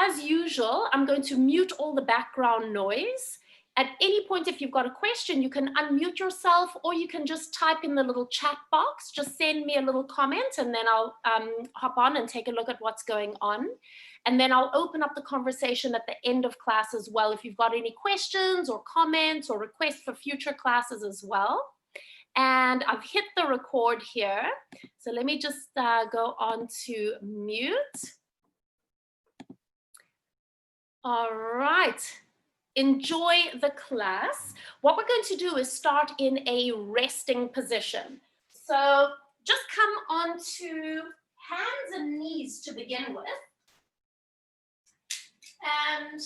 as usual, I'm going to mute all the background noise. At any point, if you've got a question, you can unmute yourself, or you can just type in the little chat box. Just send me a little comment, and then I'll hop on and take a look at what's going on. And then I'll open up the conversation at the end of class as well, if you've got any questions or comments or requests for future classes as well. And I've hit the record here. So let me just go on to mute. All right. Enjoy the class. What we're going to do is start in a resting position. So just come onto hands and knees to begin with. And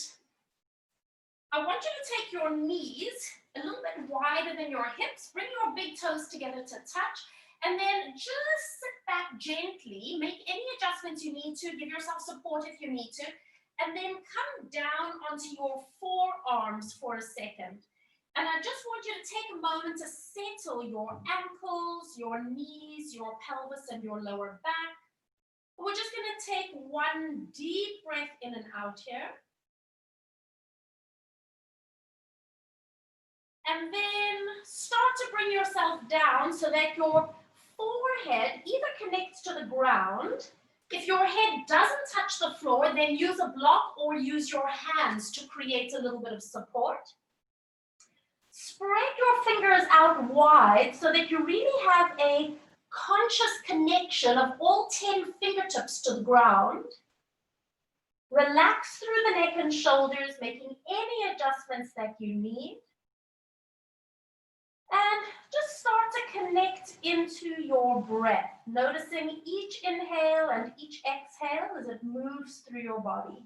I want you to take your knees a little bit wider than your hips. Bring your big toes together to touch. And then just sit back gently. Make any adjustments you need to. Give yourself support if you need to. And then come down onto your forearms for a second. And I just want you to take a moment to settle your ankles, your knees, your pelvis, and your lower back. We're just going to take one deep breath in and out here. And then start to bring yourself down so that your forehead either connects to the ground. If your head doesn't touch the floor, then use a block or use your hands to create a little bit of support. Spread your fingers out wide so that you really have a conscious connection of all 10 fingertips to the ground. Relax through the neck and shoulders, making any adjustments that you need. And just start to connect into your breath, noticing each inhale and each exhale as it moves through your body.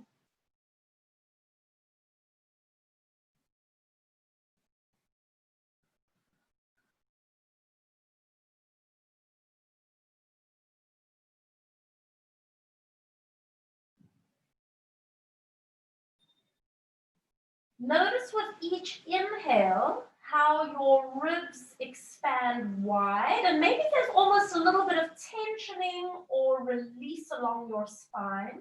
Notice with each inhale how your ribs expand wide, and maybe there's almost a little bit of tensioning or release along your spine.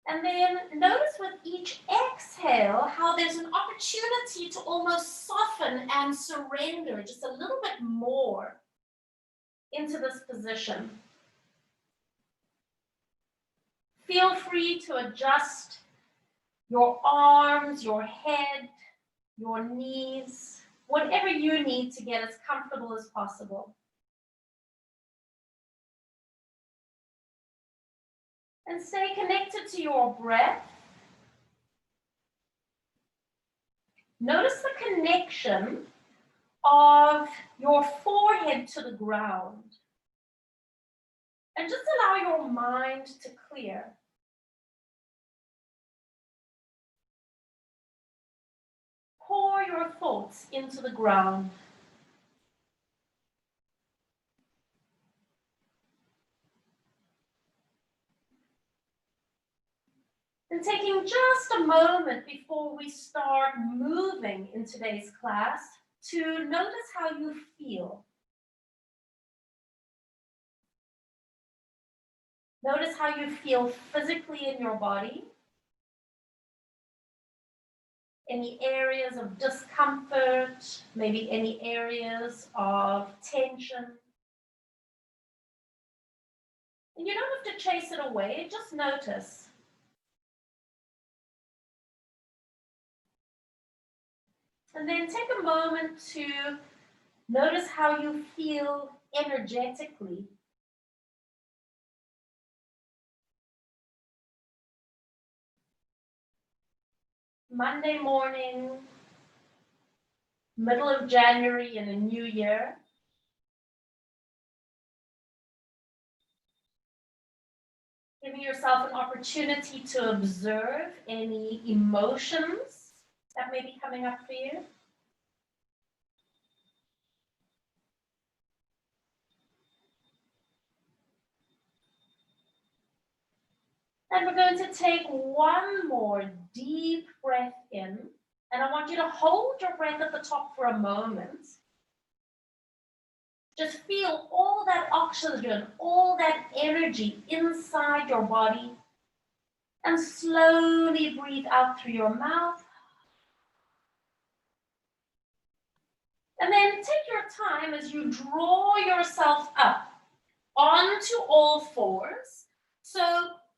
And then notice with each exhale how there's an opportunity to almost soften and surrender just a little bit more into this position. Feel free to adjust your arms, your head, your knees, whatever you need to get as comfortable as possible. And stay connected to your breath. Notice the connection of your forehead to the ground. And just allow your mind to clear. Pour your thoughts into the ground. And taking just a moment before we start moving in today's class to notice how you feel. Notice how you feel physically in your body. Any areas of discomfort, maybe any areas of tension. And you don't have to chase it away, just notice. And then take a moment to notice how you feel energetically. Monday morning, middle of January in a new year. Giving yourself an opportunity to observe any emotions that may be coming up for you. And we're going to take one more deep breath in. And I want you to hold your breath at the top for a moment. Just feel all that oxygen, all that energy inside your body. And slowly breathe out through your mouth. And then take your time as you draw yourself up onto all fours. So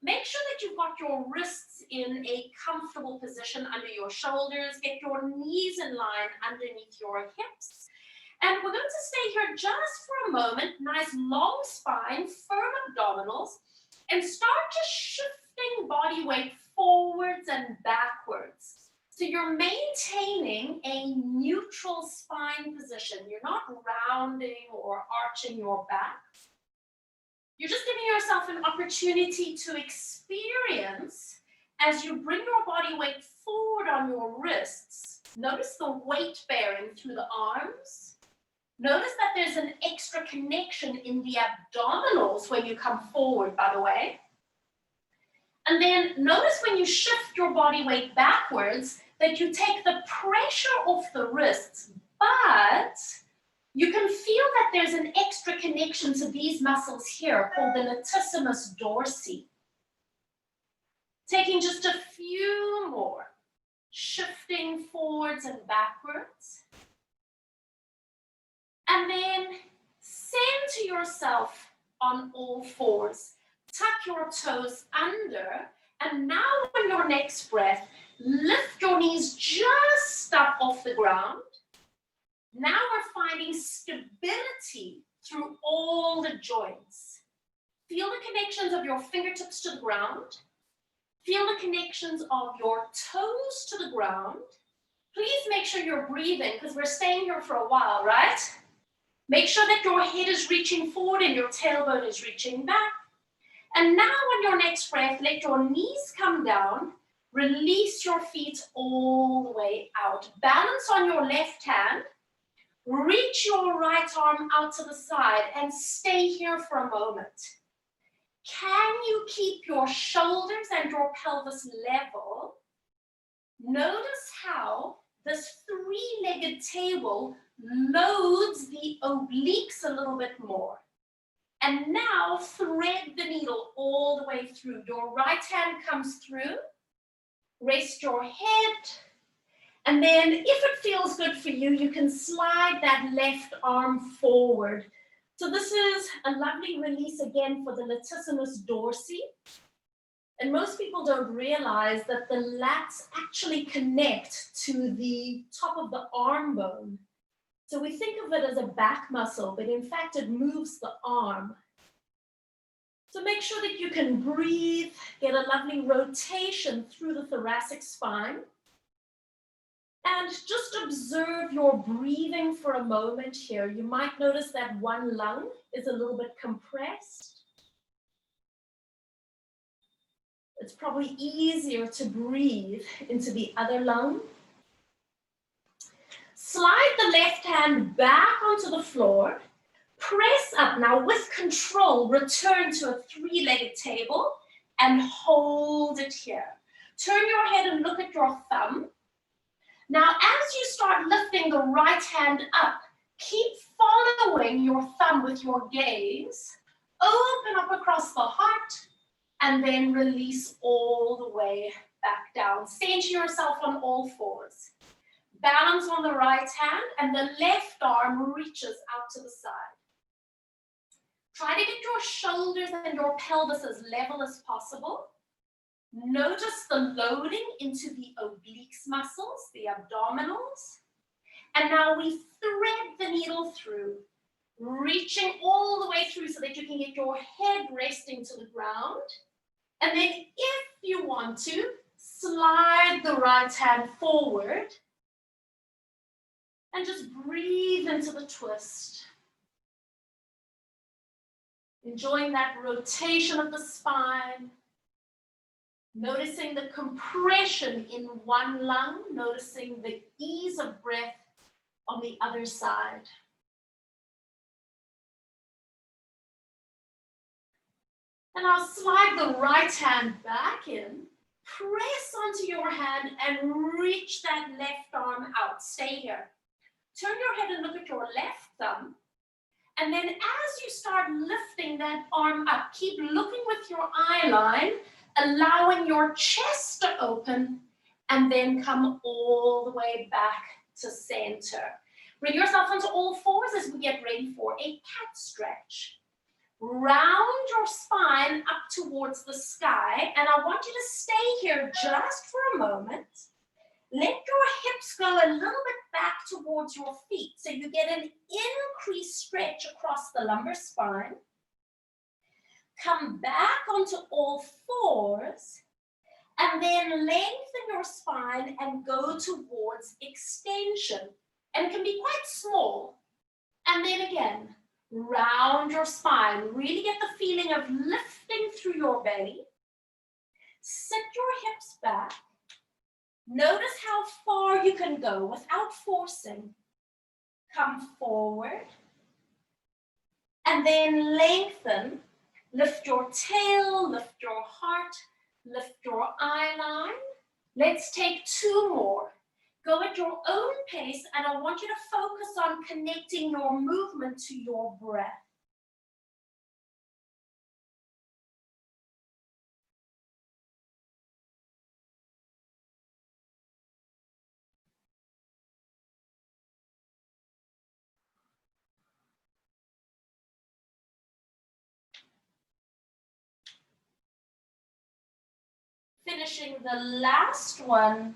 make sure that you've got your wrists in a comfortable position under your shoulders. Get your knees in line underneath your hips. And we're going to stay here just for a moment. Nice long spine, firm abdominals, and start just shifting body weight forwards and backwards. So you're maintaining a neutral spine position. You're not rounding or arching your back. You're just giving yourself an opportunity to experience as you bring your body weight forward on your wrists. Notice the weight bearing through the arms. Notice that there's an extra connection in the abdominals when you come forward, by the way. And then notice when you shift your body weight backwards that you take the pressure off the wrists, but you can feel that there's an extra connection to these muscles here called the latissimus dorsi. Taking just a few more, shifting forwards and backwards. And then center yourself on all fours. Tuck your toes under, and now on your next breath, lift your knees just up off the ground. Now we're finding stability through all the joints. Feel the connections of your fingertips to the ground. Feel the connections of your toes to the ground. Please make sure you're breathing because we're staying here for a while, right? Make sure that your head is reaching forward and your tailbone is reaching back. And now on your next breath, let your knees come down. Release your feet all the way out. Balance on your left hand. Reach your right arm out to the side and stay here for a moment. Can you keep your shoulders and your pelvis level? Notice how this three-legged table loads the obliques a little bit more. And now thread the needle all the way through. Your right hand comes through. Rest your head. And then if it feels good for you, you can slide that left arm forward. So this is a lovely release again for the latissimus dorsi. And most people don't realize that the lats actually connect to the top of the arm bone. So we think of it as a back muscle, but in fact it moves the arm. So make sure that you can breathe, get a lovely rotation through the thoracic spine. And just observe your breathing for a moment here. You might notice that one lung is a little bit compressed. It's probably easier to breathe into the other lung. Slide the left hand back onto the floor. Press up now with control. Return to a three-legged table and hold it here. Turn your head and look at your thumb. Now, as you start lifting the right hand up, keep following your thumb with your gaze. Open up across the heart and then release all the way back down. Center yourself on all fours. Balance on the right hand and the left arm reaches out to the side. Try to get your shoulders and your pelvis as level as possible. Notice the loading into the obliques muscles, the abdominals. And now we thread the needle through, reaching all the way through so that you can get your head resting to the ground. And then if you want to, slide the right hand forward and just breathe into the twist. Enjoying that rotation of the spine. Noticing the compression in one lung, noticing the ease of breath on the other side. And I'll slide the right hand back in, press onto your hand and reach that left arm out. Stay here. Turn your head and look at your left thumb. And then as you start lifting that arm up, keep looking with your eye line, allowing your chest to open, and then come all the way back to center. Bring yourself onto all fours as we get ready for a cat stretch. Round your spine up towards the sky, and I want you to stay here just for a moment. Let your hips go a little bit back towards your feet so you get an increased stretch across the lumbar spine. Come back onto all fours and then lengthen your spine and go towards extension. And it can be quite small. And then again, round your spine. Really get the feeling of lifting through your belly. Sit your hips back. Notice how far you can go without forcing. Come forward. And then lengthen. Lift your tail, lift your heart, lift your eye line. Let's take two more. Go at your own pace, and I want you to focus on connecting your movement to your breath. Finishing the last one,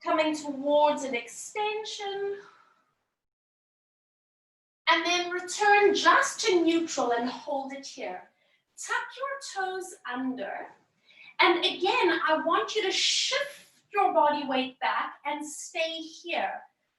coming towards an extension, and then return just to neutral and hold it here. Tuck your toes under, and again, I want you to shift your body weight back and stay here.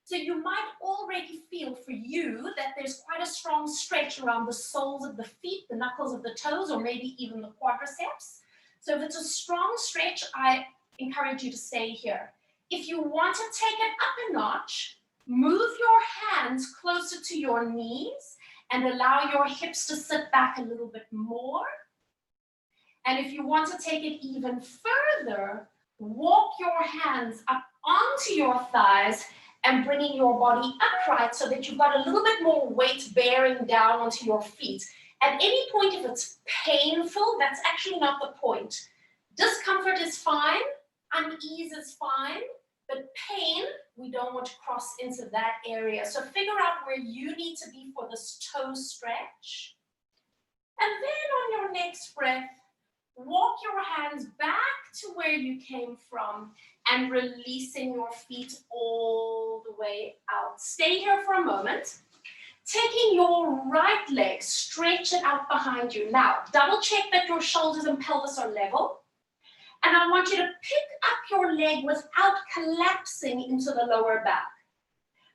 So you might already feel for you that there's quite a strong stretch around the soles of the feet, the knuckles of the toes, or maybe even the quadriceps. So if it's a strong stretch, I encourage you to stay here. If you want to take it up a notch, move your hands closer to your knees and allow your hips to sit back a little bit more. And if you want to take it even further, walk your hands up onto your thighs and bringing your body upright so that you've got a little bit more weight bearing down onto your feet. At any point, if it's painful, that's actually not the point. Discomfort is fine, unease is fine, but pain, we don't want to cross into that area. So figure out where you need to be for this toe stretch. And then on your next breath, walk your hands back to where you came from and releasing your feet all the way out. Stay here for a moment. Taking your right leg, stretch it out behind you. Now, double check that your shoulders and pelvis are level. And I want you to pick up your leg without collapsing into the lower back.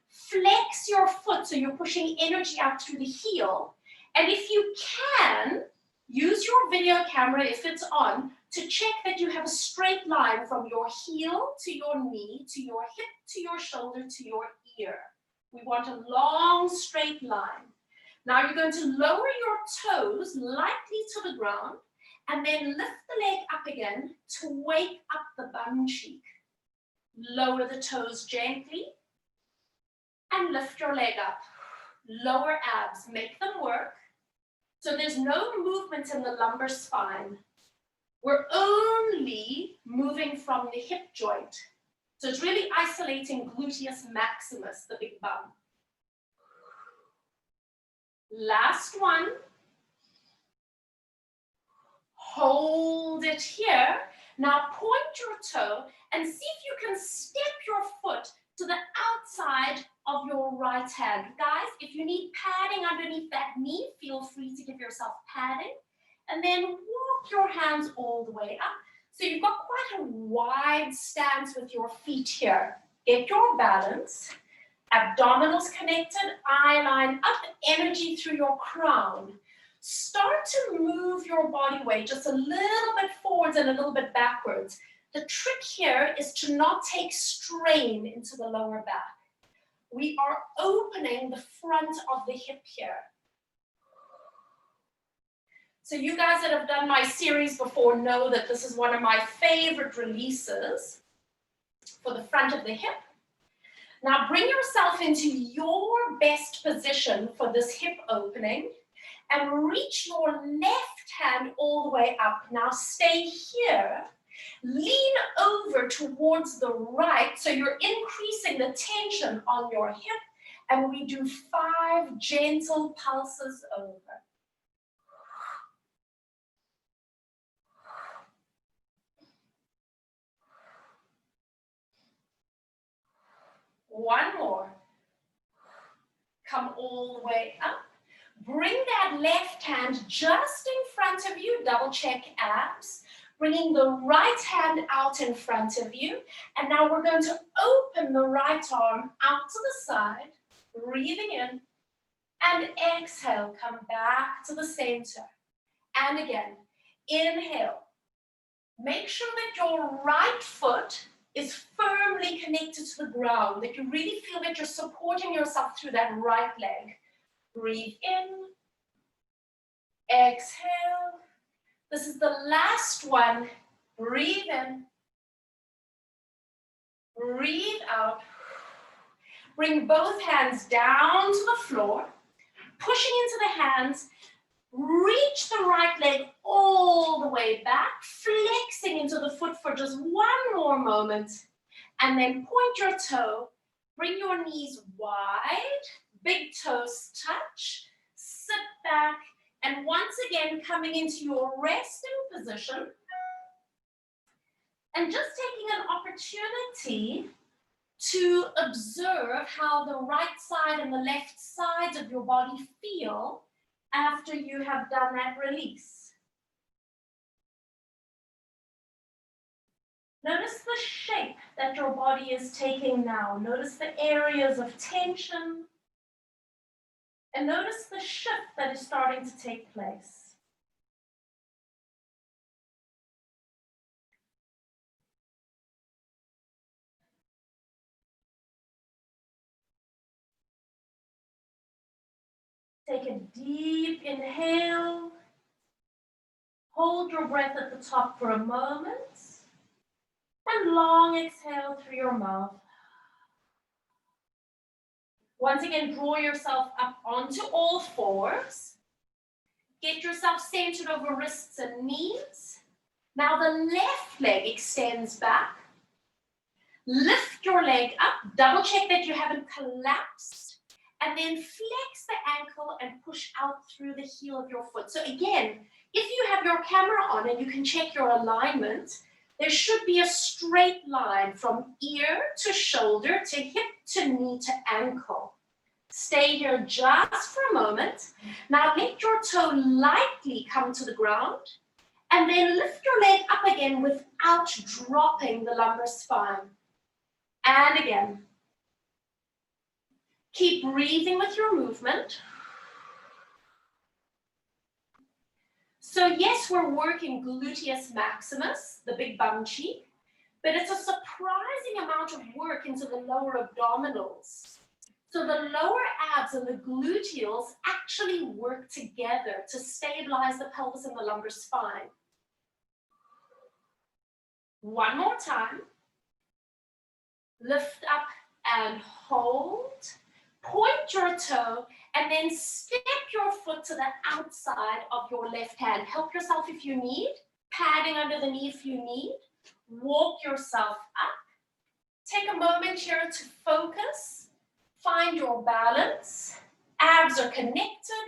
Flex your foot so you're pushing energy out through the heel. And if you can, use your video camera, if it's on, to check that you have a straight line from your heel to your knee, to your hip, to your shoulder, to your ear. We want a long, straight line. Now you're going to lower your toes lightly to the ground and then lift the leg up again to wake up the bum cheek. Lower the toes gently and lift your leg up. Lower abs, make them work. So there's no movement in the lumbar spine. We're only moving from the hip joint. So it's really isolating gluteus maximus, the big bum. Last one. Hold it here. Now point your toe and see if you can step your foot to the outside of your right hand. Guys, if you need padding underneath that knee, feel free to give yourself padding. And then walk your hands all the way up. So you've got quite a wide stance with your feet here. Get your balance. Abdominals connected, eye line up, energy through your crown. Start to move your body weight just a little bit forwards and a little bit backwards. The trick here is to not take strain into the lower back. We are opening the front of the hip here. So you guys that have done my series before know that this is one of my favorite releases for the front of the hip. Now bring yourself into your best position for this hip opening and reach your left hand all the way up. Now stay here. Lean over towards the right so you're increasing the tension on your hip, and we do 5 gentle pulses over. One more. Come all the way up. Bring that left hand just in front of you. Double check abs. Bringing the right hand out in front of you. And now we're going to open the right arm out to the side. Breathing in. And exhale. Come back to the center. And again. Inhale. Make sure that your right foot is firmly connected to the ground, that you really feel that you're supporting yourself through that right leg. Breathe in, exhale. This is the last one. Breathe in, breathe out. Bring both hands down to the floor, pushing into the hands. Reach the right leg all the way back, flexing into the foot for just one more moment. And then point your toe, bring your knees wide, big toes touch, sit back, and once again coming into your resting position. And just taking an opportunity to observe how the right side and the left sides of your body feel after you have done that release. Notice the shape that your body is taking now. Notice the areas of tension. And notice the shift that is starting to take place. Take a deep inhale. Hold your breath at the top for a moment. And long exhale through your mouth. Once again, draw yourself up onto all fours. Get yourself centered over wrists and knees. Now the left leg extends back. Lift your leg up. Double check that you haven't collapsed. And then flex the ankle and push out through the heel of your foot. So again, if you have your camera on and you can check your alignment, there should be a straight line from ear to shoulder to hip to knee to ankle. Stay here just for a moment. Now let your toe lightly come to the ground and then lift your leg up again without dropping the lumbar spine. And again. Keep breathing with your movement. So yes, we're working gluteus maximus, the big bum cheek, but it's a surprising amount of work into the lower abdominals. So the lower abs and the gluteals actually work together to stabilize the pelvis and the lumbar spine. One more time. Lift up and hold. Point your toe and then step your foot to the outside of your left hand. Help yourself if you need. Padding under the knee if you need. Walk yourself up. Take a moment here to focus. Find your balance. Abs are connected.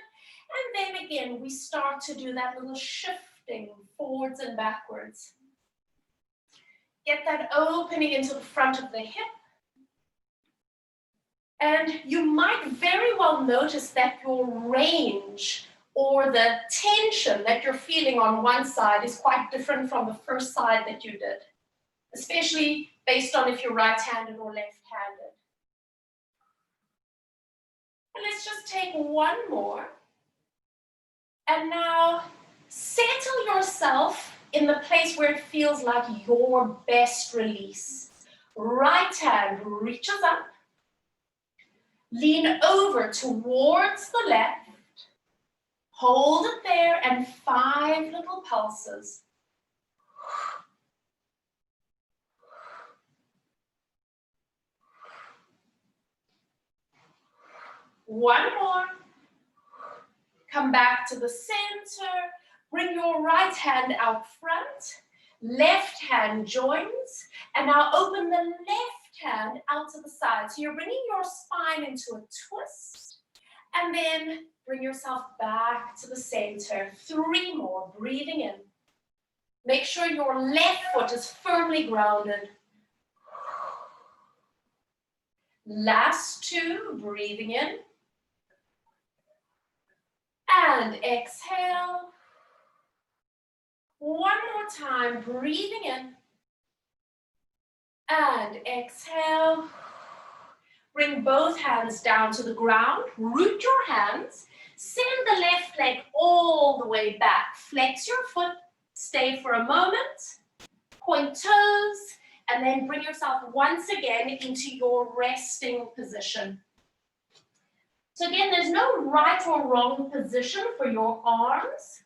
And then again, we start to do that little shifting forwards and backwards. Get that opening into the front of the hip. And you might very well notice that your range or the tension that you're feeling on one side is quite different from the first side that you did, especially based on if you're right-handed or left-handed. And let's just take one more. And now settle yourself in the place where it feels like your best release. Right hand reaches up. Lean over towards the left. Hold it there and 5 little pulses. One more. Come back to the center. Bring your right hand out front. Left hand joins. And now open the left hand out to the side. So you're bringing your spine into a twist. And then bring yourself back to the center. 3 more. Breathing in. Make sure your left foot is firmly grounded. Last 2. Breathing in. And exhale. One more time, breathing in. And exhale. Bring both hands down to the ground. Root your hands. Send the left leg all the way back. Flex your foot. Stay for a moment. Point toes. And then bring yourself once again into your resting position. So again, there's no right or wrong position for your arms.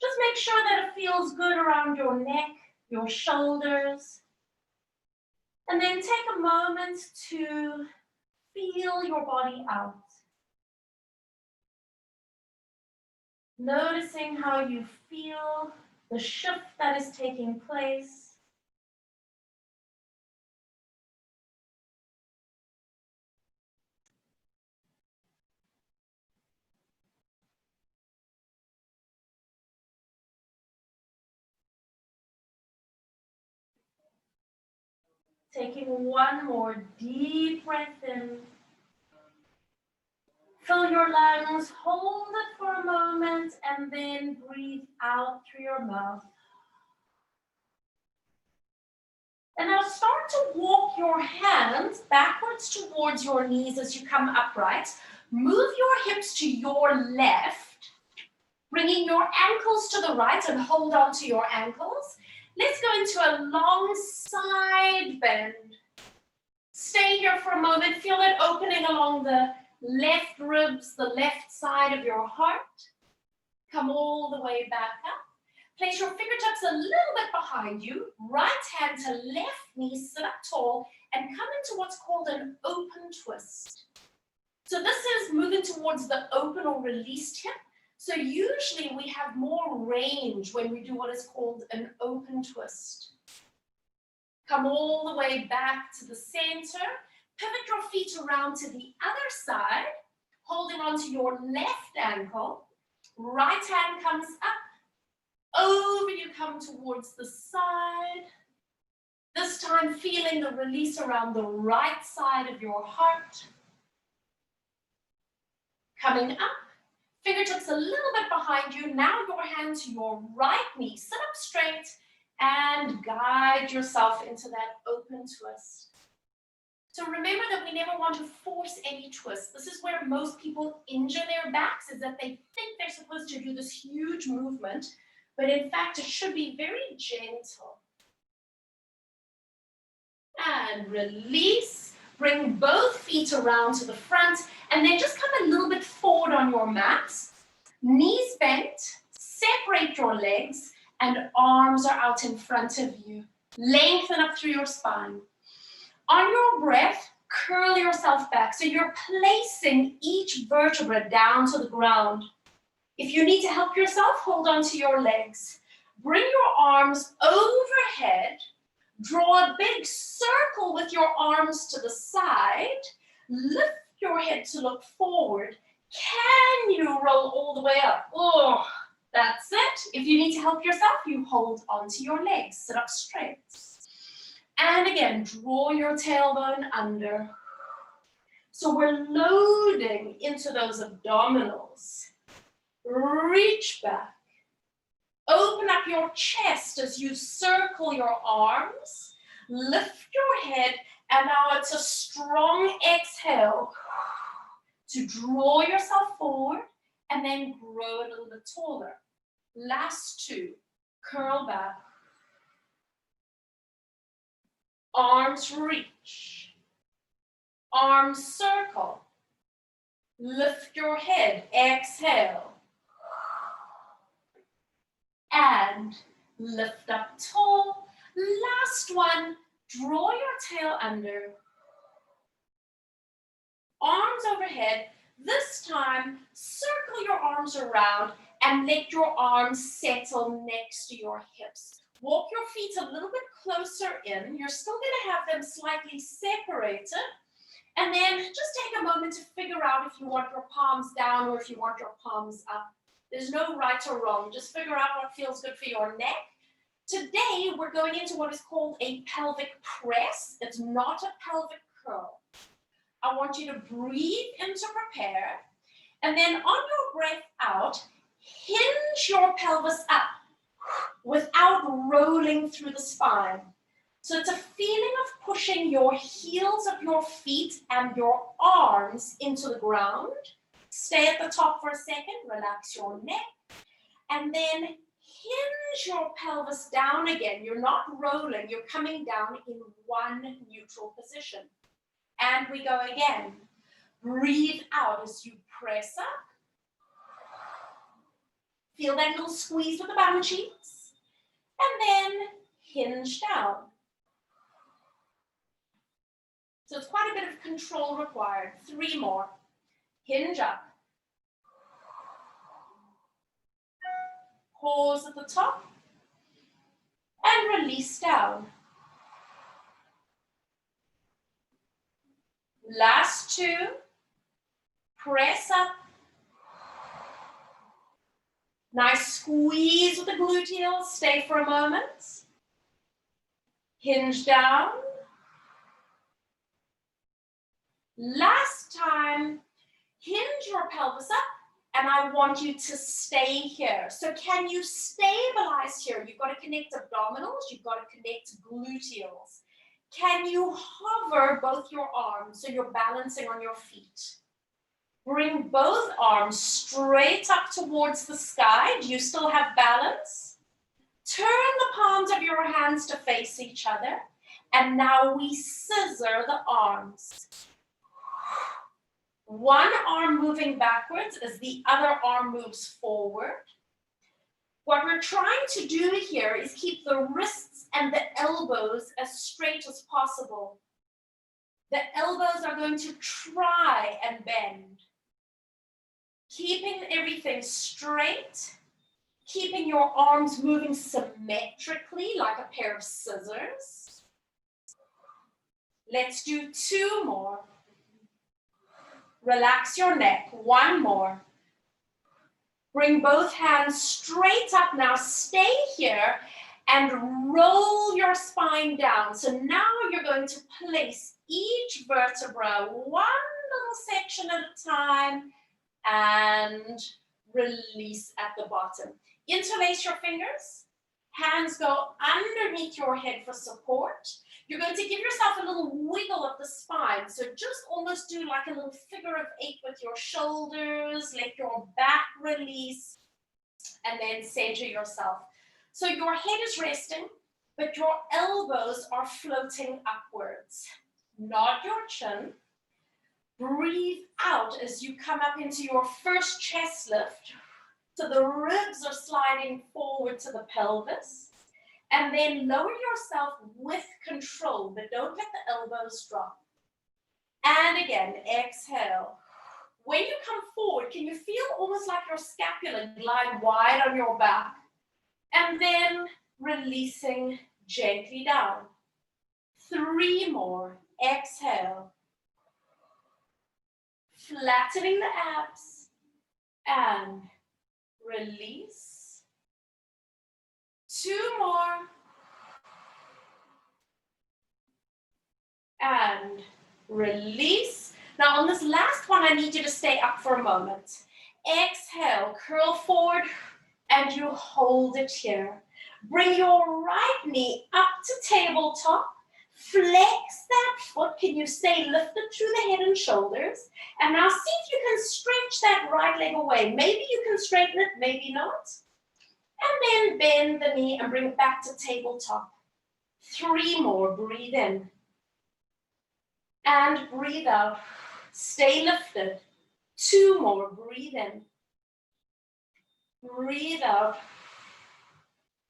Just make sure that it feels good around your neck, your shoulders. And then take a moment to feel your body out. Noticing how you feel, the shift that is taking place. Taking one more deep breath in. Fill your lungs, hold it for a moment, and then breathe out through your mouth. And now start to walk your hands backwards towards your knees as you come upright. Move your hips to your left, bringing your ankles to the right and hold on to your ankles. Let's go into a long side bend. Stay here for a moment. Feel it opening along the left ribs, the left side of your heart. Come all the way back up. Place your fingertips a little bit behind you. Right hand to left knee, sit up tall, and come into what's called an open twist. So this is moving towards the open or released hip. So usually we have more range when we do what is called an open twist. Come all the way back to the center. Pivot your feet around to the other side, holding onto your left ankle. Right hand comes up. Over you come towards the side. This time feeling the release around the right side of your heart. Coming up. Fingertips a little bit behind you. Now your hand to your right knee. Sit up straight and guide yourself into that open twist. So remember that we never want to force any twist. This is where most people injure their backs, is that they think they're supposed to do this huge movement, but in fact it should be very gentle. And release. Bring both feet around to the front and then just come a little bit forward on your mat. Knees bent, separate your legs, and arms are out in front of you. Lengthen up through your spine. On your breath, curl yourself back. So you're placing each vertebra down to the ground. If you need to help yourself, hold on to your legs. Bring your arms overhead. Draw a big circle with your arms to the side. Lift your head to look forward. Can you roll all the way up? Oh, that's it. If you need to help yourself, you hold onto your legs. Sit up straight. And again, draw your tailbone under. So we're loading into those abdominals. Reach back. Open up your chest as you circle your arms. Lift your head, and now it's a strong exhale to draw yourself forward and then grow a little bit taller. Last 2. Curl back. Arms reach. Arms circle. Lift your head. Exhale. And lift up tall. Last one. Draw your tail under. Arms overhead. This time, circle your arms around and let your arms settle next to your hips. Walk your feet a little bit closer in. You're still going to have them slightly separated. And then just take a moment to figure out if you want your palms down or if you want your palms up. There's no right or wrong. Just figure out what feels good for your neck. Today, we're going into what is called a pelvic press. It's not a pelvic curl. I want you to breathe in to prepare. And then on your breath out, hinge your pelvis up without rolling through the spine. So it's a feeling of pushing your heels of your feet and your arms into the ground. Stay at the top for a second, relax your neck, and then hinge your pelvis down again. You're not rolling, you're coming down in one neutral position. And we go again. Breathe out as you press up. Feel that little squeeze with the bum cheeks. And then hinge down. So it's quite a bit of control required. 3 more. Hinge up. Pause at the top. And release down. Last 2. Press up. Nice squeeze with the gluteals. Stay for a moment. Hinge down. Last time, hinge your pelvis up, and I want you to stay here. So can you stabilize here? You've got to connect abdominals, you've got to connect gluteals. Can you hover both your arms so you're balancing on your feet? Bring both arms straight up towards the sky. Do you still have balance? Turn the palms of your hands to face each other. And now we scissor the arms. One arm moving backwards as the other arm moves forward. What we're trying to do here is keep the wrists and the elbows as straight as possible. The elbows are going to try and bend. Keeping everything straight, keeping your arms moving symmetrically like a pair of scissors. Let's do 2 more. Relax your neck. 1 more. Bring both hands straight up now. Stay here and roll your spine down. So now you're going to place each vertebra one little section at a time and release at the bottom. Interlace your fingers. Hands go underneath your head for support. You're going to give yourself a little wiggle of the spine. So just almost do like a little figure of 8 with your shoulders. Let your back release. And then center yourself. So your head is resting, but your elbows are floating upwards. Nod your chin. Breathe out as you come up into your first chest lift. So the ribs are sliding forward to the pelvis. And then lower yourself with control, but don't let the elbows drop. And again, exhale. When you come forward, can you feel almost like your scapula glide wide on your back? And then releasing gently down. 3 more. Exhale. Flattening the abs. And release. 2 more. And release. Now on this last one, I need you to stay up for a moment. Exhale, curl forward, and you hold it here. Bring your right knee up to tabletop. Flex that foot. Can you stay lifted through the head and shoulders? And now see if you can stretch that right leg away. Maybe you can straighten it, maybe not. And then bend the knee and bring it back to tabletop. 3 more. Breathe in. And breathe out. Stay lifted. 2 more. Breathe in. Breathe out.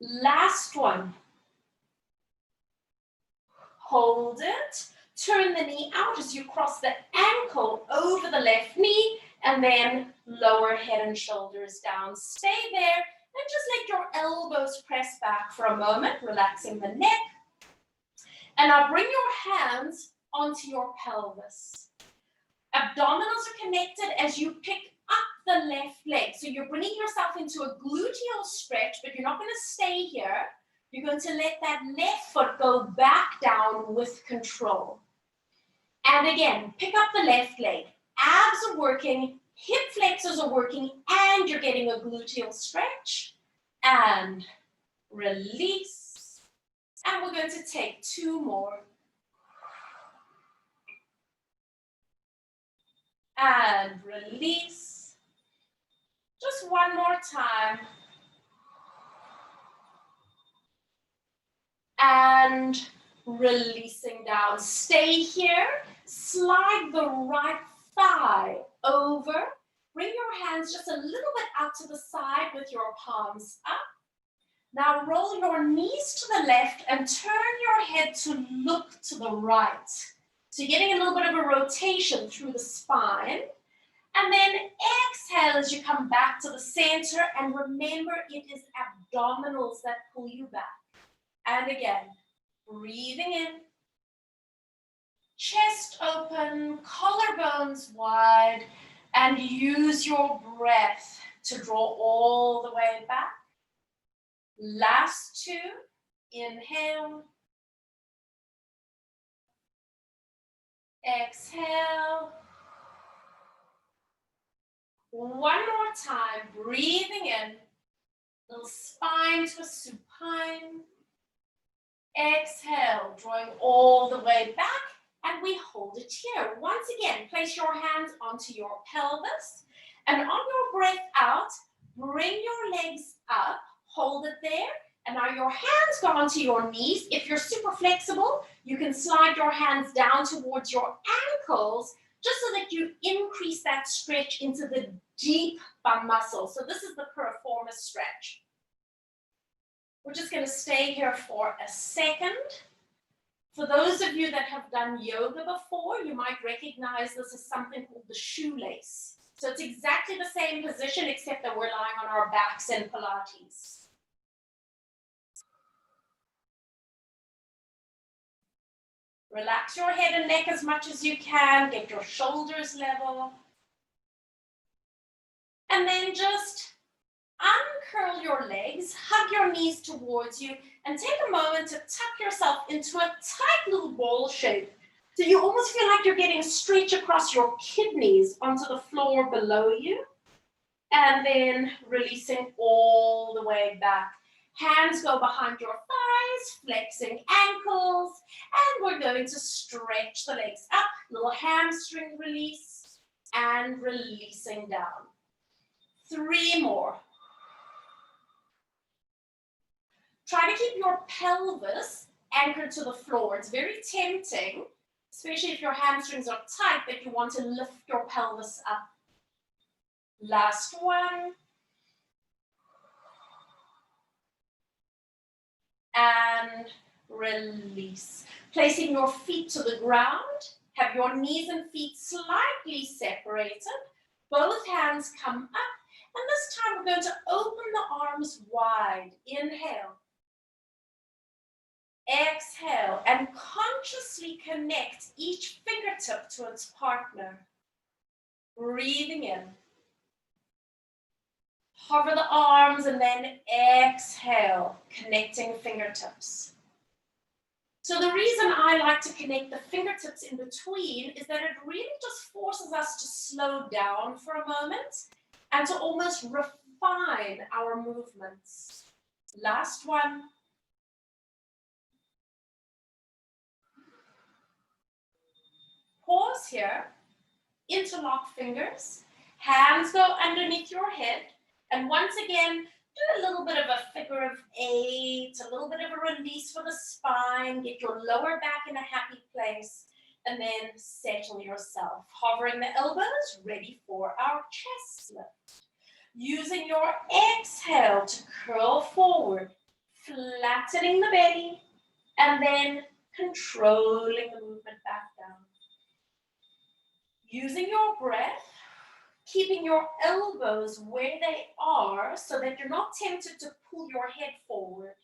Last one. Hold it. Turn the knee out as you cross the ankle over the left knee And then lower head and shoulders down. Stay there and just let your elbows press back for a moment, relaxing the neck. And now bring your hands onto your pelvis. Abdominals are connected as you pick up the left leg. So you're bringing yourself into a gluteal stretch, but you're not going to stay here. You're going to let that left foot go back down with control. And again, pick up the left leg. Abs are working, hip flexors are working, and you're getting a gluteal stretch. And release. And we're going to take 2 more. And release. Just 1 more time. And releasing down. Stay here. Slide the right thigh over. Bring your hands just a little bit out to the side with your palms up. Now roll your knees to the left and turn your head to look to the right. So you're getting a little bit of a rotation through the spine. And then exhale as you come back to the center. And remember, it is abdominals that pull you back. And again, breathing in. Chest open, collarbones wide. And use your breath to draw all the way back. Last 2. Inhale. Exhale. 1 more time, breathing in. Little spine to a supine. Exhale, drawing all the way back, and we hold it here. Once again, place your hands onto your pelvis, and on your breath out, bring your legs up, hold it there, and now your hands go onto your knees. If you're super flexible, you can slide your hands down towards your ankles, just so that you increase that stretch into the deep bum muscle. So this is the piriformis stretch. We're just going to stay here for a second. For those of you that have done yoga before, you might recognize this as something called the shoelace. So it's exactly the same position, except that we're lying on our backs in Pilates. Relax your head and neck as much as you can. Get your shoulders level. And then just uncurl your legs, hug your knees towards you, and take a moment to tuck yourself into a tight little ball shape. So you almost feel like you're getting a stretch across your kidneys onto the floor below you. And then releasing all the way back. Hands go behind your thighs, flexing ankles, and we're going to stretch the legs up. Little hamstring release, and releasing down. 3 more. Try to keep your pelvis anchored to the floor. It's very tempting, especially if your hamstrings are tight, that you want to lift your pelvis up. Last 1. And release. Placing your feet to the ground. Have your knees and feet slightly separated. Both hands come up. And this time we're going to open the arms wide. Inhale. Exhale. And consciously connect each fingertip to its partner. Breathing in. Hover the arms and then exhale, connecting fingertips. So the reason I like to connect the fingertips in between is that it really just forces us to slow down for a moment and to almost refine our movements. Last 1. Pause here, interlock fingers, hands go underneath your head. And once again, do a little bit of a figure of 8, a little bit of a release for the spine, get your lower back in a happy place, and then settle yourself. Hovering the elbows, ready for our chest lift. Using your exhale to curl forward, flattening the belly, and then controlling the movement back down. Using your breath keeping your elbows where they are so that you're not tempted to pull your head forward.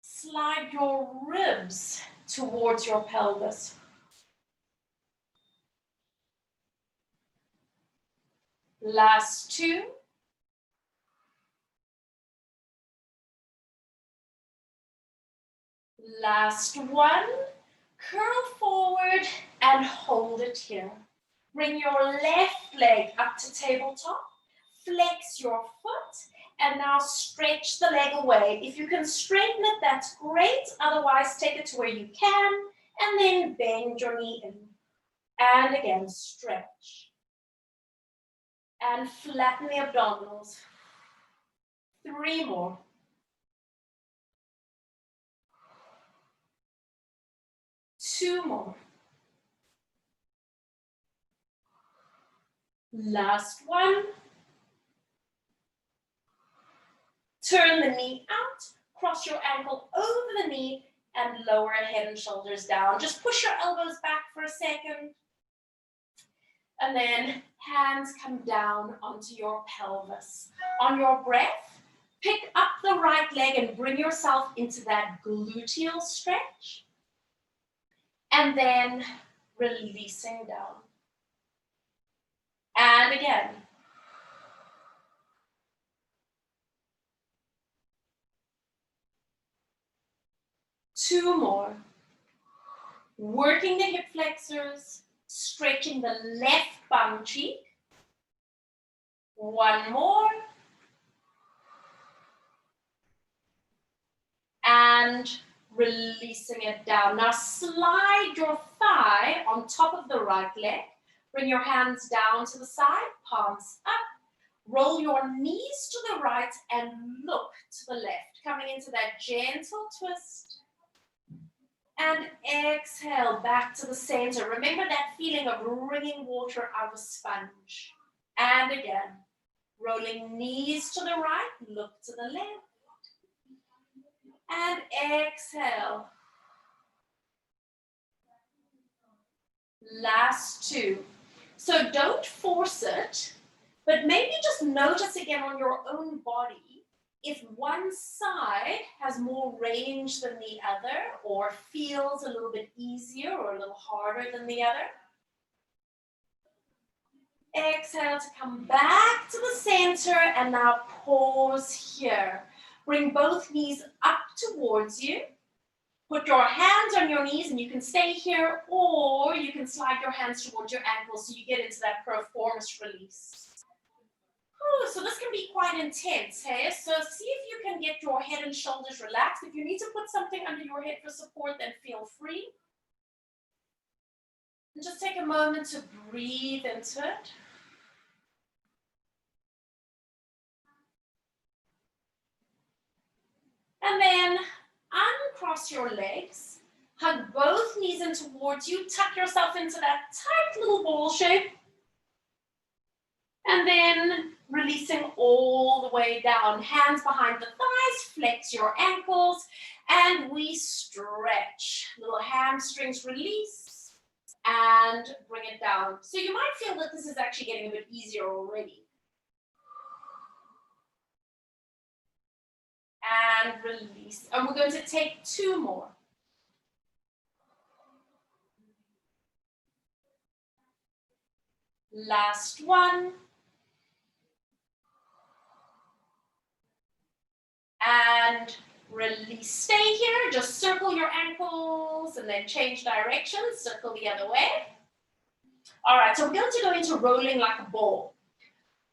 Slide your ribs towards your pelvis. Last two. Last one. Curl forward and hold it here. Bring your left leg up to tabletop. Flex your foot and now stretch the leg away. If you can straighten it, that's great. Otherwise, take it to where you can and then bend your knee in. And again, stretch. And flatten the abdominals. 3 more. 2 more. Last one. Turn the knee out, cross your ankle over the knee, and lower head and shoulders down. Just push your elbows back for a second. And then hands come down onto your pelvis. On your breath, pick up the right leg and bring yourself into that gluteal stretch. And then releasing down. And again. Two more. Working the hip flexors, stretching the left bum cheek. One more. And releasing it down. Now slide your thigh on top of the right leg. Bring your hands down to the side, palms up. Roll your knees to the right and look to the left. Coming into that gentle twist. And exhale back to the center. Remember that feeling of wringing water out of a sponge. And again, rolling knees to the right, look to the left. And exhale. Last two. So don't force it, but maybe just notice again on your own body if one side has more range than the other or feels a little bit easier or a little harder than the other. Exhale to come back to the center and now pause here. Bring both knees up towards you. Put your hands on your knees and you can stay here or you can slide your hands towards your ankles so you get into that piriformis release. Ooh, so this can be quite intense, hey? So see if you can get your head and shoulders relaxed. If you need to put something under your head for support, then feel free. And just take a moment to breathe into it. And then uncross your legs. Hug both knees in towards you. Tuck yourself into that tight little ball shape. And then releasing all the way down. Hands behind the thighs, flex your ankles, and we stretch. Little hamstrings release, and bring it down. So you might feel that this is actually getting a bit easier already. And release. And we're going to take 2 more. Last one. And release. Stay here. Just circle your ankles and then change direction. Circle the other way. All right, so we're going to go into rolling like a ball.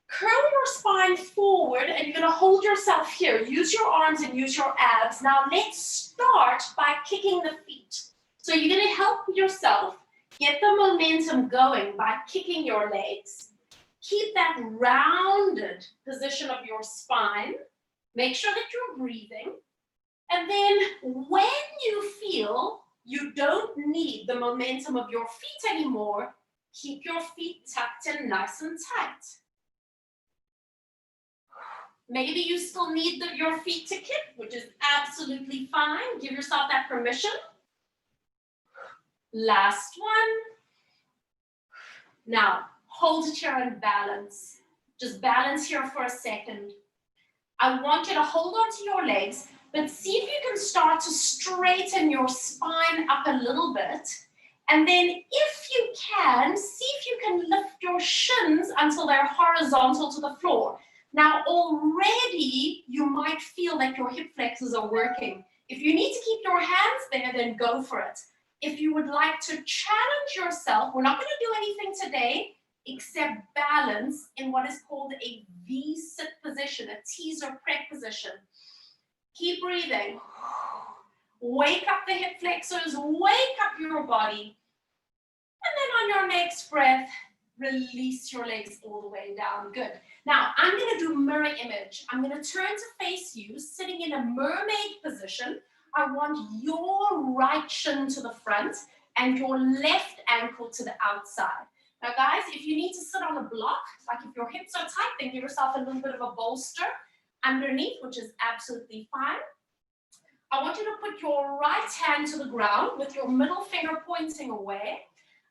Curl your spine forward and you're going to hold yourself here. Use your arms and use your abs. Now let's start by kicking the feet. So you're going to help yourself get the momentum going by kicking your legs. Keep that rounded position of your spine. Make sure that you're breathing. And then when you feel you don't need the momentum of your feet anymore, keep your feet tucked in nice and tight. Maybe you still need your feet to kick, which is absolutely fine. Give yourself that permission. Last one. Now, Hold it here and balance. Just balance here for a second. I want you to hold on to your legs, but see if you can start to straighten your spine up a little bit. And then if you can, see if you can lift your shins until they're horizontal to the floor. Now already you might feel like your hip flexors are working. If you need to keep your hands there, then go for it. If you would like to challenge yourself, we're not going to do anything today except balance in what is called a V-sit position, a teaser prep position. Keep breathing. Wake up the hip flexors, wake up your body. And then on your next breath, release your legs all the way down. Good. Now, I'm going to do mirror image. I'm going to turn to face you, sitting in a mermaid position. I want your right shin to the front and your left ankle to the outside. Now, guys, if you need to sit on a block, like if your hips are tight, then give yourself a little bit of a bolster underneath, which is absolutely fine. I want you to put your right hand to the ground with your middle finger pointing away.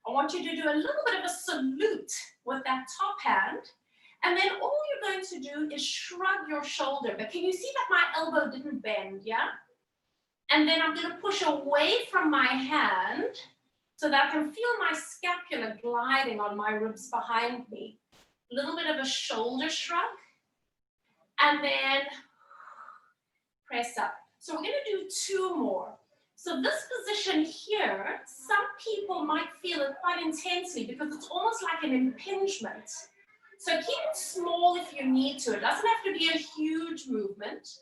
I want you to do a little bit of a salute with that top hand. And then all you're going to do is shrug your shoulder. But can you see that my elbow didn't bend, yeah? And then I'm going to push away from my hand so that I can feel my scapula gliding on my ribs behind me. A little bit of a shoulder shrug. And then press up. So we're going to do 2 more. So this position here, some people might feel it quite intensely because it's almost like an impingement. So keep it small if you need to. It doesn't have to be a huge movement.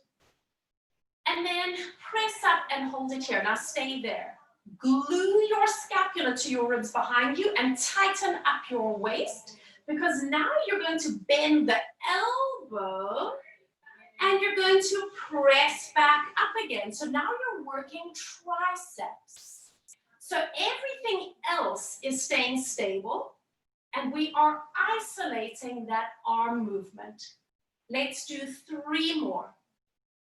And then press up and hold it here. Now stay there. Glue your scapula to your ribs behind you and tighten up your waist because now you're going to bend the elbow and you're going to press back up again. So now you're working triceps. So everything else is staying stable and we are isolating that arm movement. Let's do 3 more.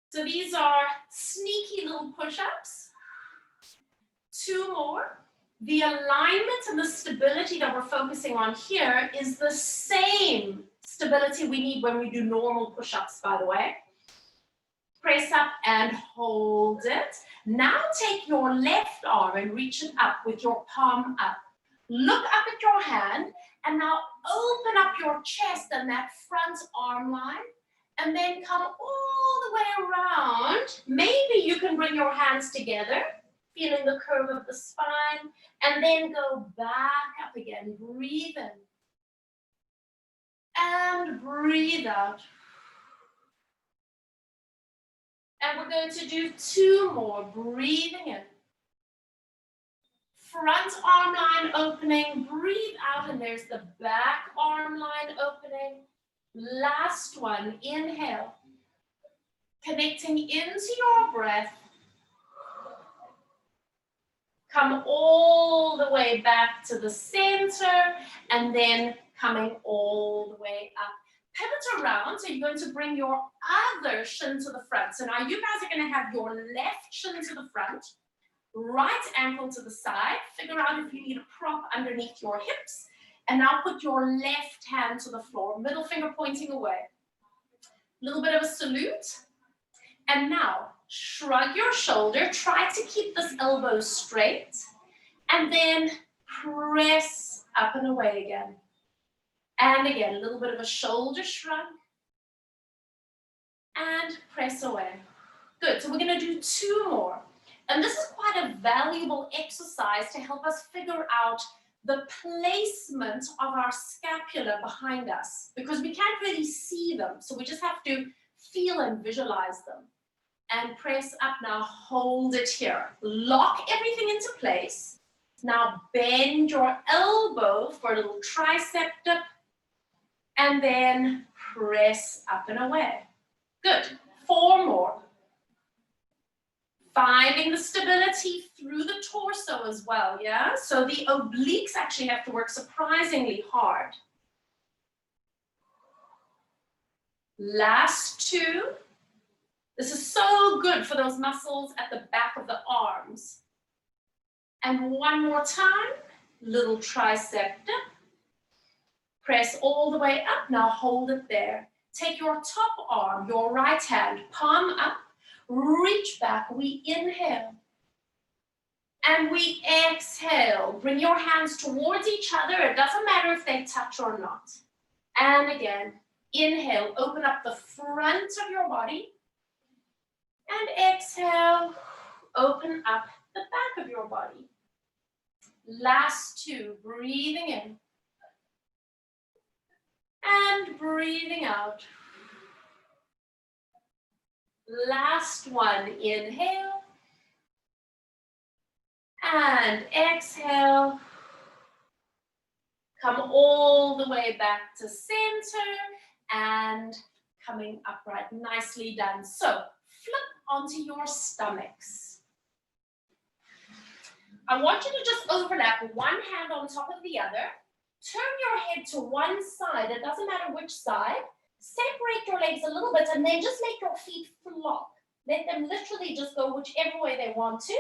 So these are sneaky little push-ups. 2 more. The alignment and the stability that we're focusing on here is the same stability we need when we do normal push-ups, by the way. Press up and hold it. Now take your left arm and reach it up with your palm up. Look up at your hand and now open up your chest and that front arm line and then come all the way around. Maybe you can bring your hands together, feeling the curve of the spine, and then go back up again. Breathe in and breathe out. And we're going to do 2 more. Breathing in. Front arm line opening. Breathe out, and there's the back arm line opening. Last one. Inhale. Connecting into your breath. Come all the way back to the center, and then coming all the way up. Pivot around, so you're going to bring your other shin to the front. So now you guys are going to have your left shin to the front, right ankle to the side. Figure out if you need a prop underneath your hips. And now put your left hand to the floor, middle finger pointing away. A little bit of a salute. And now shrug your shoulder. Try to keep this elbow straight. And then press up and away again. And again, a little bit of a shoulder shrug. And press away. Good, so we're going to do 2 more. And this is quite a valuable exercise to help us figure out the placement of our scapula behind us. Because we can't really see them, so we just have to feel and visualize them. And press up now, hold it here. Lock everything into place. Now bend your elbow for a little tricep dip. And then press up and away. Good. 4 more. Finding the stability through the torso as well, yeah? So the obliques actually have to work surprisingly hard. Last 2. This is so good for those muscles at the back of the arms. And 1 more time. Little tricep dip. Press all the way up. Now hold it there. Take your top arm, your right hand, palm up. Reach back. We inhale. And we exhale. Bring your hands towards each other. It doesn't matter if they touch or not. And again, inhale. Open up the front of your body. And exhale. Open up the back of your body. Last two. Breathing in. And breathing out. Last one. Inhale. And exhale. Come all the way back to center and coming upright. Nicely done. So flip onto your stomachs. I want you to just overlap one hand on top of the other. Turn your head to one side. It doesn't matter which side. Separate your legs a little bit and then just let your feet flop. Let them literally just go whichever way they want to.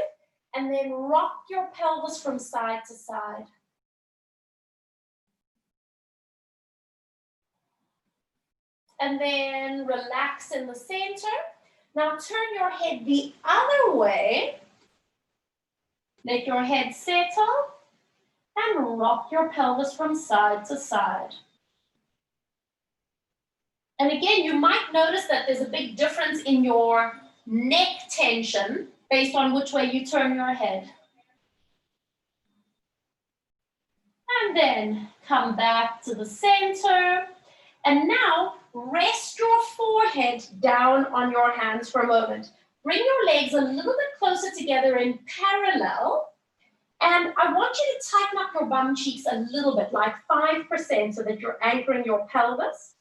And then rock your pelvis from side to side. And then relax in the center. Now turn your head the other way. Let your head settle and rock your pelvis from side to side. And again, you might notice that there's a big difference in your neck tension based on which way you turn your head. And then come back to the center. And now rest your forehead down on your hands for a moment. Bring your legs a little bit closer together in parallel. And I want you to tighten up your bum cheeks a little bit, like 5%, so that you're anchoring your pelvis.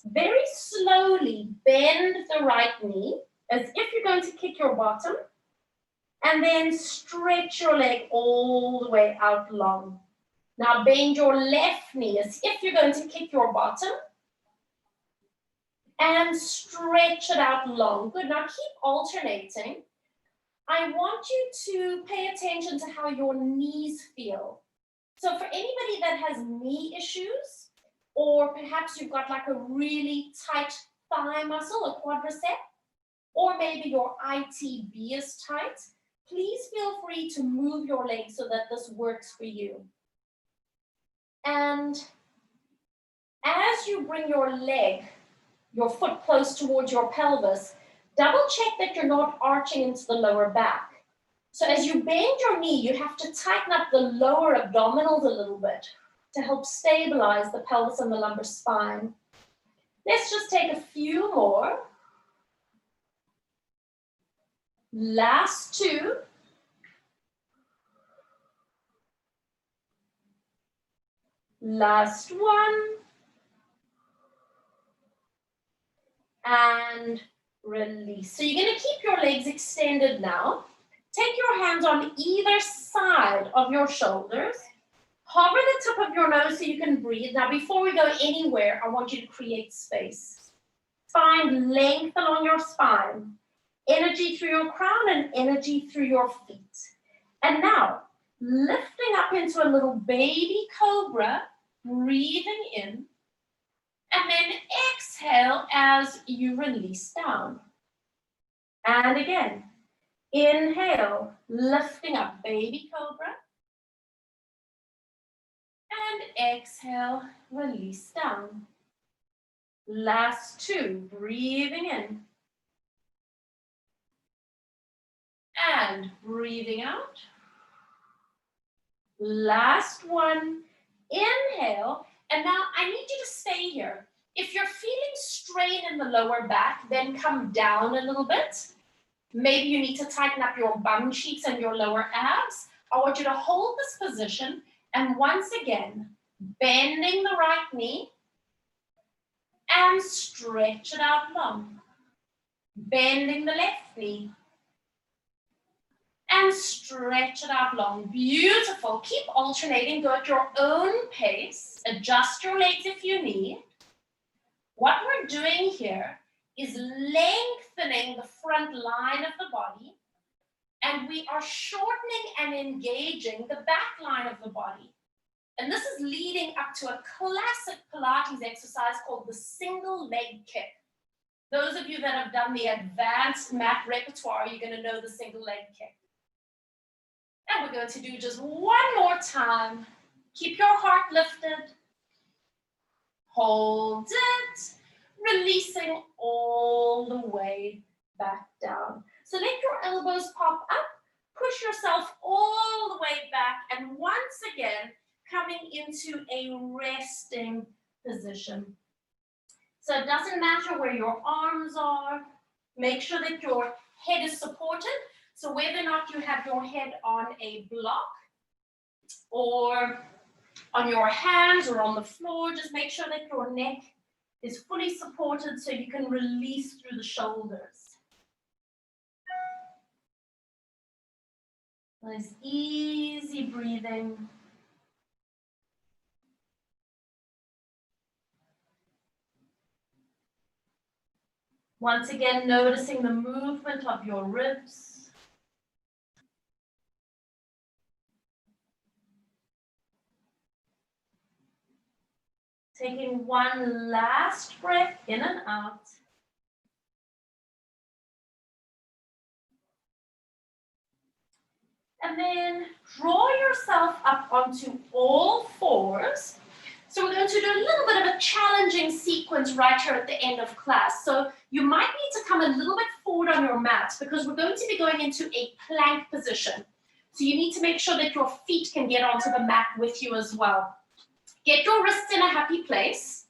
Very slowly bend the right knee as if you're going to kick your bottom. And then stretch your leg all the way out long. Now bend your left knee as if you're going to kick your bottom. And stretch it out long. Good. Now keep alternating. I want you to pay attention to how your knees feel. So for anybody that has knee issues, or perhaps you've got like a really tight thigh muscle, a quadricep, or maybe your ITB is tight, please feel free to move your legs so that this works for you. And as you bring your foot close towards your pelvis, double check that you're not arching into the lower back. So as you bend your knee, you have to tighten up the lower abdominals a little bit to help stabilize the pelvis and the lumbar spine. Let's just take a few more. Last two. Last one. And release. So you're going to keep your legs extended now. Take your hands on either side of your shoulders. Hover the tip of your nose so you can breathe. Now, before we go anywhere, I want you to create space. Find length along your spine, energy through your crown and energy through your feet. And now, lifting up into a little baby cobra, breathing in, and then exhale as you release down. And again, inhale, lifting up, baby cobra. And exhale, release down. Last two, breathing in. And breathing out. Last one, inhale. And now I need you to stay here. If you're feeling strain in the lower back, then come down a little bit. Maybe you need to tighten up your bum cheeks and your lower abs. I want you to hold this position. And once again, bending the right knee and stretch it out long. Bending the left knee and stretch it out long. Beautiful. Keep alternating. Go at your own pace. Adjust your legs if you need. What we're doing here is lengthening the front line of the body, and we are shortening and engaging the back line of the body. And this is leading up to a classic Pilates exercise called the single leg kick. Those of you that have done the advanced mat repertoire, you're going to know the single leg kick. And we're going to do just one more time. Keep your heart lifted. Hold it. Releasing all the way back down. So let your elbows pop up. Push yourself all the way back. And once again, coming into a resting position. So it doesn't matter where your arms are. Make sure that your head is supported. So whether or not you have your head on a block or on your hands or on the floor, just make sure that your neck is fully supported so you can release through the shoulders. Nice easy breathing. Once again, noticing the movement of your ribs. Taking one last breath in and out. And then draw yourself up onto all fours. So we're going to do a little bit of a challenging sequence right here at the end of class. So you might need to come a little bit forward on your mat because we're going to be going into a plank position. So you need to make sure that your feet can get onto the mat with you as well. Get your wrists in a happy place.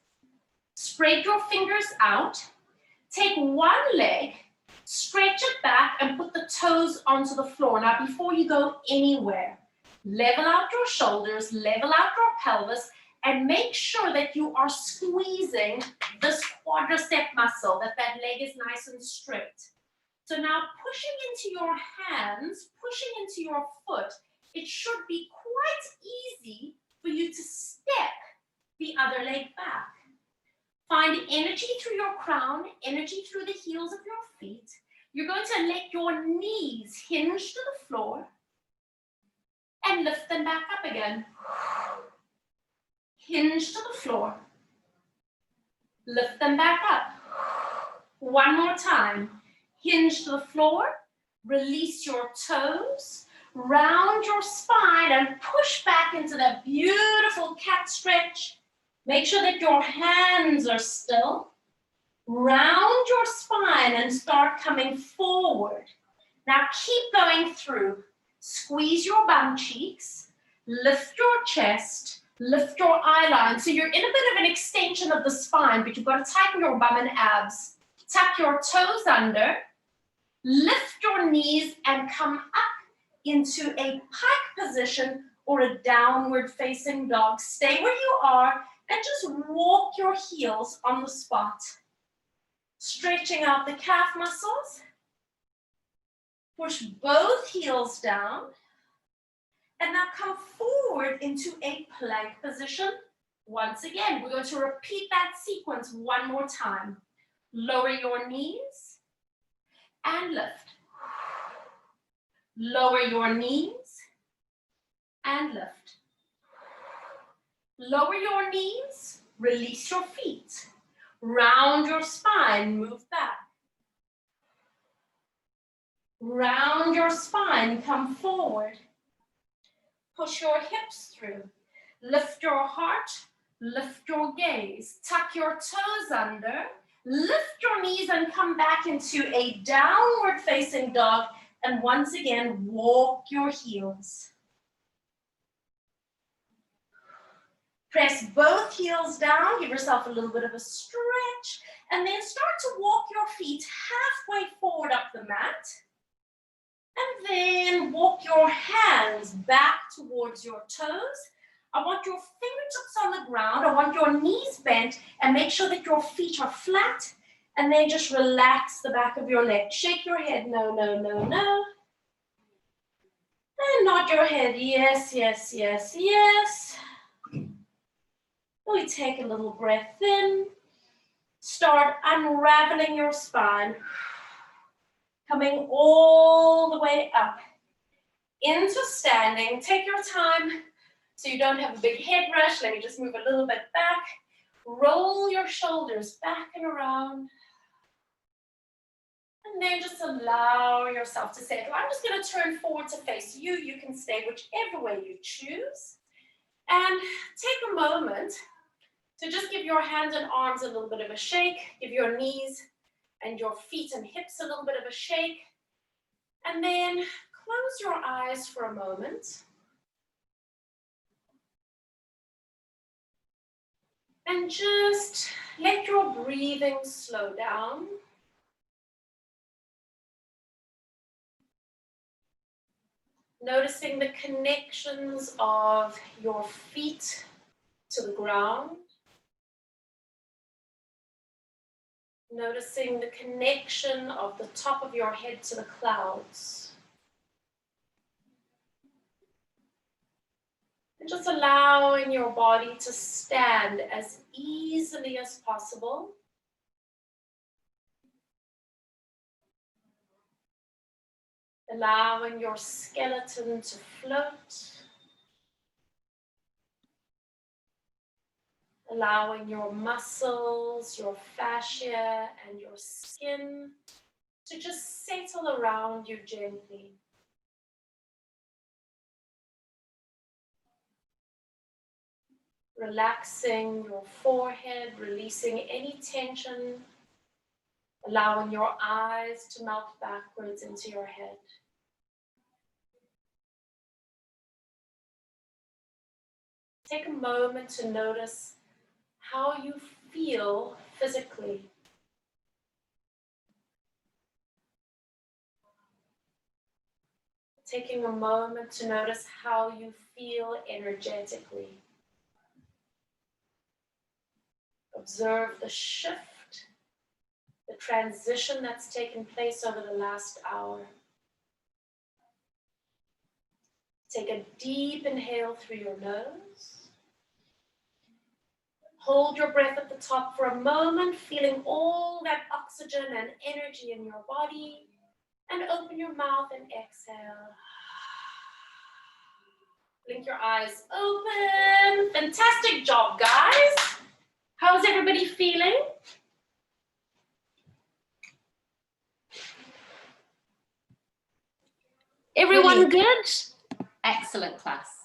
Spread your fingers out. Take one leg, stretch it back and put the toes onto the floor. Now before you go anywhere, level out your shoulders, level out your pelvis, and make sure that you are squeezing this quadricep muscle, that leg is nice and straight. So now pushing into your hands, pushing into your foot, it should be quite easy for you to step the other leg back. Find energy through your crown, energy through the heels of your feet. You're going to let your knees hinge to the floor and lift them back up again. Hinge to the floor. Lift them back up. One more time. Hinge to the floor. Release your toes. Round your spine and push back into that beautiful cat stretch. Make sure that your hands are still. Round your spine and start coming forward. Now keep going through. Squeeze your bum cheeks. Lift your chest. Lift your eye line. So you're in a bit of an extension of the spine, but you've got to tighten your bum and abs. Tuck your toes under. Lift your knees and come up into a pike position or a downward facing dog. Stay where you are and just walk your heels on the spot. Stretching out the calf muscles. Push both heels down. And now come forward into a plank position. Once again, we're going to repeat that sequence one more time. Lower your knees and lift. Lower your knees and lift. Lower your knees, release your feet. Round your spine, move back. Round your spine, come forward. Push your hips through. Lift your heart, lift your gaze. Tuck your toes under. Lift your knees and come back into a downward facing dog. And once again, walk your heels. Press both heels down. Give yourself a little bit of a stretch. And then start to walk your feet halfway forward up the mat. And then walk your hands back towards your toes. I want your fingertips on the ground. I want your knees bent and make sure that your feet are flat. And then just relax the back of your leg. Shake your head, no, no, no, no. And nod your head, yes, yes, yes, yes. We take a little breath in. Start unraveling your spine. Coming all the way up into standing. Take your time So you don't have a big head rush. Let me just move a little bit back. Roll your shoulders back and around. And then just allow yourself to settle. I'm just going to turn forward to face you. You can stay whichever way you choose. And take a moment to just give your hands and arms a little bit of a shake. Give your knees and your feet and hips a little bit of a shake. And then close your eyes for a moment. And just let your breathing slow down. Noticing the connections of your feet to the ground. Noticing the connection of the top of your head to the clouds. And just allowing your body to stand as easily as possible. Allowing your skeleton to float. Allowing your muscles, your fascia, and your skin to just settle around you gently. Relaxing your forehead, releasing any tension. Allowing your eyes to melt backwards into your head. Take a moment to notice how you feel physically. Taking a moment to notice how you feel energetically. Observe the shift, the transition that's taken place over the last hour. Take a deep inhale through your nose. Hold your breath at the top for a moment, feeling all that oxygen and energy in your body. And open your mouth and exhale. Blink your eyes open. Fantastic job, guys. How's everybody feeling? Everyone good? Excellent class.